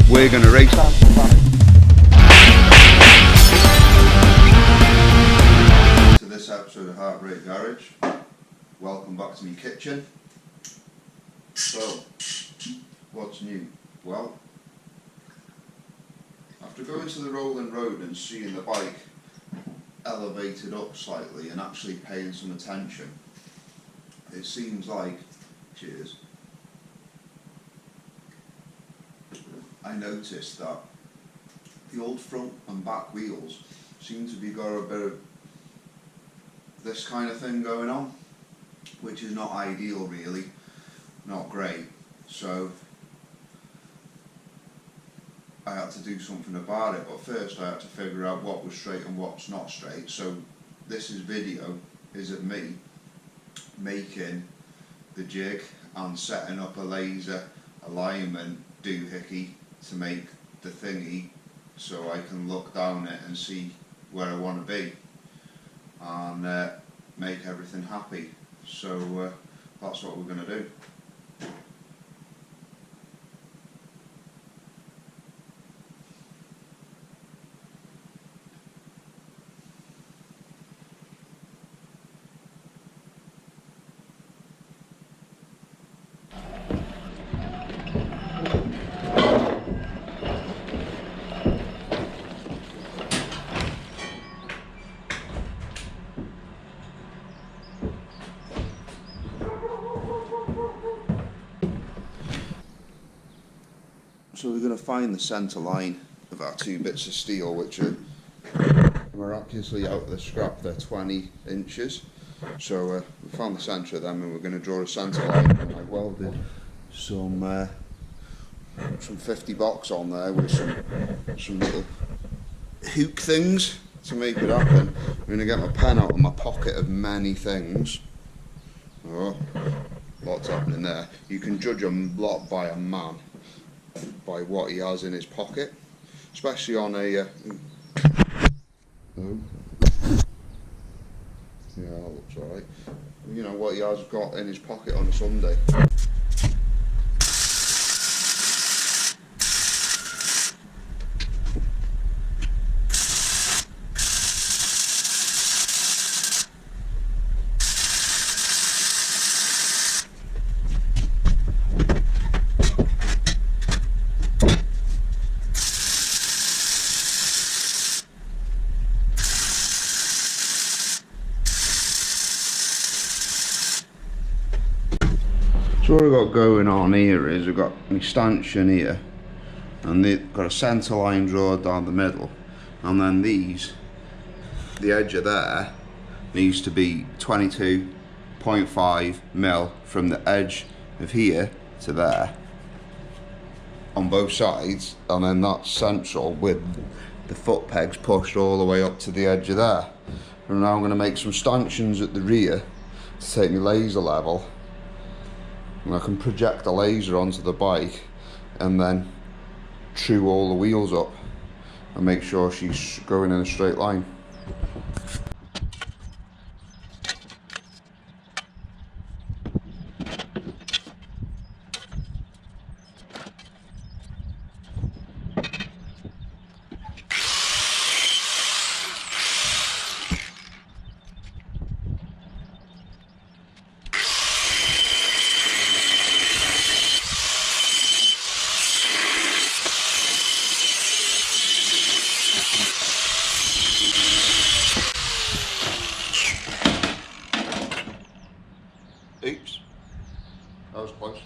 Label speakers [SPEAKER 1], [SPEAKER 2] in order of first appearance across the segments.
[SPEAKER 1] we're going to race. To this episode of Heartbreak Garage. Welcome back to my kitchen. So, what's new? Well, after going to the rolling road and seeing the bike elevated up slightly and actually paying some attention, it seems like, cheers, I noticed that the old front and back wheels seem to be got a bit of this kind of thing going on, which is not ideal really, not great. So I had to do something about it, but first I had to figure out what was straight and what's not straight. So this video is of me making the jig and setting up a laser alignment doohickey to make the thingy so I can look down it and see where I want to be and make everything happy. So that's what we're going to do. So we're going to find the centre line of our two bits of steel, which are miraculously out of the scrap. They're 20 inches. So we found the centre of them and we're going to draw a centre line. And I welded some 50 box on there with some little hook things to make it happen. I'm going to get my pen out of my pocket of many things. Oh, lots happening there. You can judge a lot by a man, by what he has in his pocket, especially on a yeah, that looks alright. You know what he has got in his pocket on a Sunday. So what we've got going on here is we've got my stanchion here, and they've got a centre line drawn down the middle, and then these, the edge of there needs to be 22.5 mil from the edge of here to there on both sides, and then that's central with the foot pegs pushed all the way up to the edge of there. And now I'm going to make some stanchions at the rear to take my laser level, and I can project the laser onto the bike and then true all the wheels up and make sure she's going in a straight line. Oops, that was close.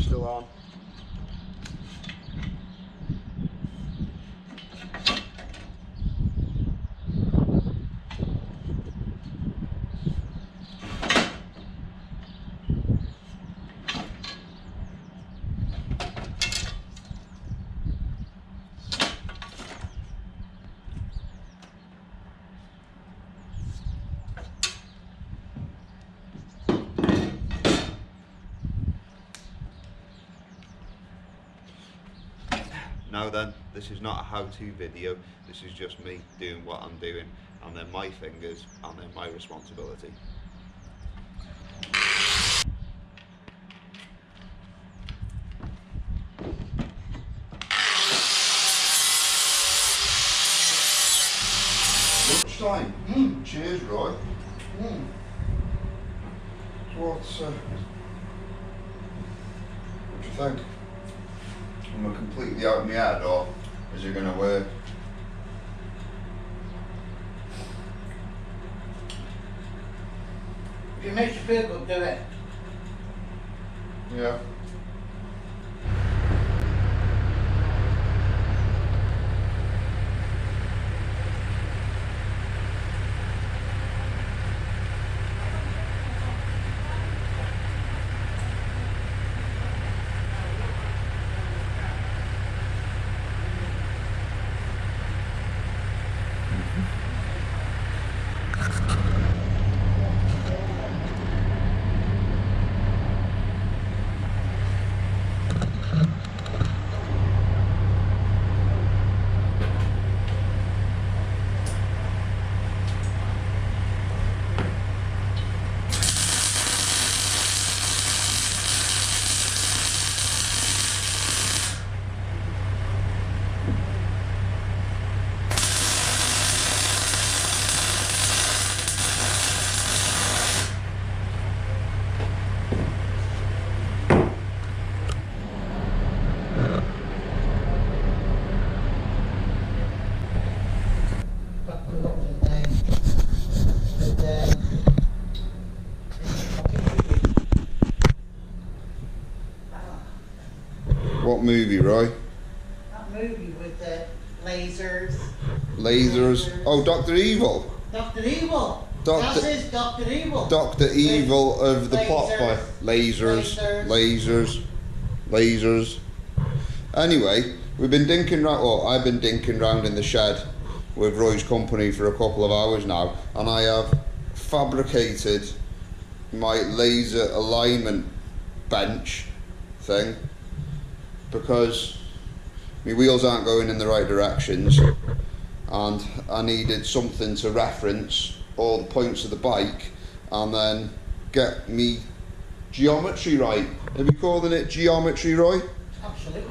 [SPEAKER 1] Still on. Now then, this is not a how-to video, this is just me doing what I'm doing, and they're my fingers and they're my responsibility. time. Cheers, Roy. So what do you think? Am I completely out of my head, or is it going to work?
[SPEAKER 2] If it makes you feel good, do it.
[SPEAKER 1] Yeah. What movie, Roy?
[SPEAKER 2] That movie with the lasers.
[SPEAKER 1] Lasers. Oh, Dr. Evil.
[SPEAKER 2] Dr. Evil.
[SPEAKER 1] Doctor-
[SPEAKER 2] That is Dr. Evil.
[SPEAKER 1] Dr. Evil of the plot by lasers. Anyway, we've been dinking round, or I've been dinking round in the shed with Roy's company for a couple of hours now, and I have fabricated my laser alignment bench thing because my wheels aren't going in the right directions, and I needed something to reference all the points of the bike and then get me geometry right. Are we calling it geometry, Roy?
[SPEAKER 2] Absolutely.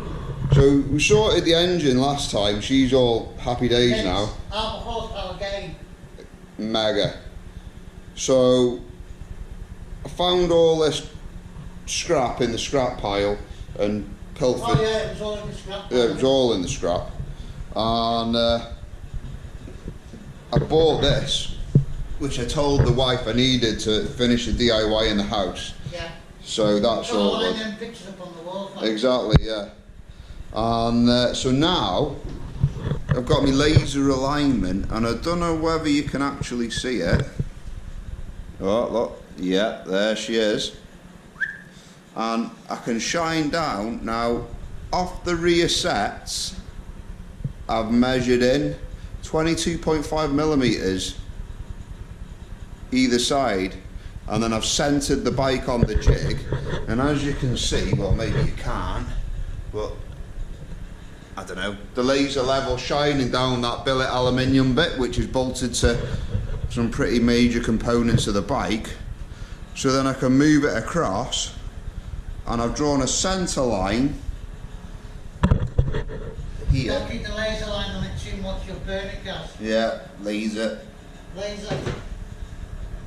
[SPEAKER 1] So we sorted the engine last time, she's all happy days
[SPEAKER 2] It's
[SPEAKER 1] now.
[SPEAKER 2] half a horsepower gain.
[SPEAKER 1] Mega. So I found all this scrap in the scrap pile and pilfered.
[SPEAKER 2] Oh yeah, it was all in the scrap.
[SPEAKER 1] Yeah, it was all in the scrap. And I bought this, which I told the wife I needed to finish the DIY in the house.
[SPEAKER 2] Yeah.
[SPEAKER 1] So that's
[SPEAKER 2] Got
[SPEAKER 1] all
[SPEAKER 2] all
[SPEAKER 1] good.
[SPEAKER 2] them pictures up on the wall.
[SPEAKER 1] Exactly, yeah. And so now I've got my laser alignment, and I don't know whether you can actually see it. Oh, look, yeah, there she is. And I can shine down now. Off the rear sets, I've measured in 22.5 millimeters either side, and then I've centered the bike on the jig, and as you can see, well, maybe you can't, but I don't know, the laser level shining down that billet aluminium bit, which is bolted to some pretty major components of the bike. So then I can move it across, and I've drawn a center line here.
[SPEAKER 2] Don't keep the laser line on it too much, you'll burn it, guys.
[SPEAKER 1] Yeah, laser.
[SPEAKER 2] Laser.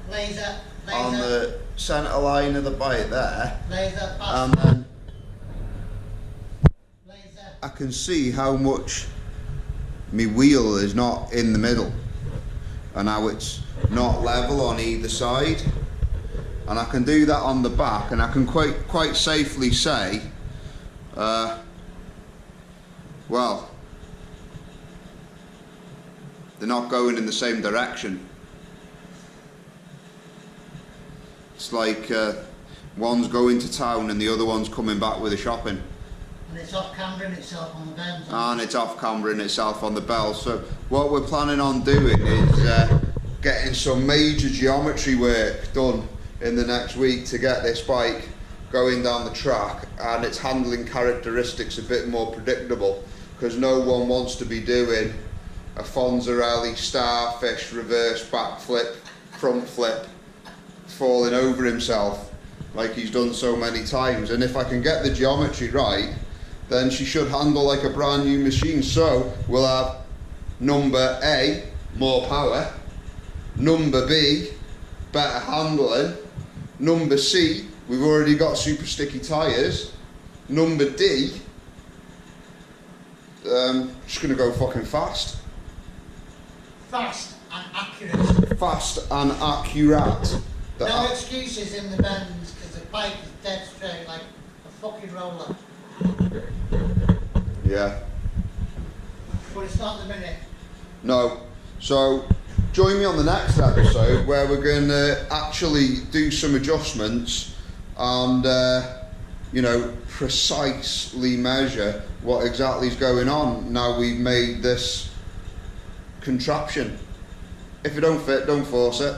[SPEAKER 2] Laser. Laser.
[SPEAKER 1] On the center line of the bike there,
[SPEAKER 2] Laser.
[SPEAKER 1] and then
[SPEAKER 2] Laser.
[SPEAKER 1] I can see how much my wheel is not in the middle and how it's not level on either side, and I can do that on the back, and I can quite safely say well, they're not going in the same direction. It's like one's going to town and the other one's coming back with the shopping.
[SPEAKER 2] And it's off cambering itself on the bends.
[SPEAKER 1] And it's off cambering itself on the bell. So what we're planning on doing is getting some major geometry work done in the next week to get this bike going down the track and its handling characteristics a bit more predictable, because no one wants to be doing a Fonzarelli starfish reverse backflip, front flip, falling over himself like he's done so many times. And if I can get the geometry right, then she should handle like a brand new machine. So we'll have number A, more power, Number B, better handling. Number C, we've already got super sticky tyres. Number D, just gonna go fucking fast.
[SPEAKER 2] Fast and accurate.
[SPEAKER 1] Fast and accurate.
[SPEAKER 2] No excuses in the bends, because the pipe is dead straight like a fucking roller.
[SPEAKER 1] Yeah.
[SPEAKER 2] But it's not the minute.
[SPEAKER 1] No. So join me on the next episode where we're going to actually do some adjustments and you know, precisely measure what exactly is going on now we've made this contraption. If it don't fit, don't force it.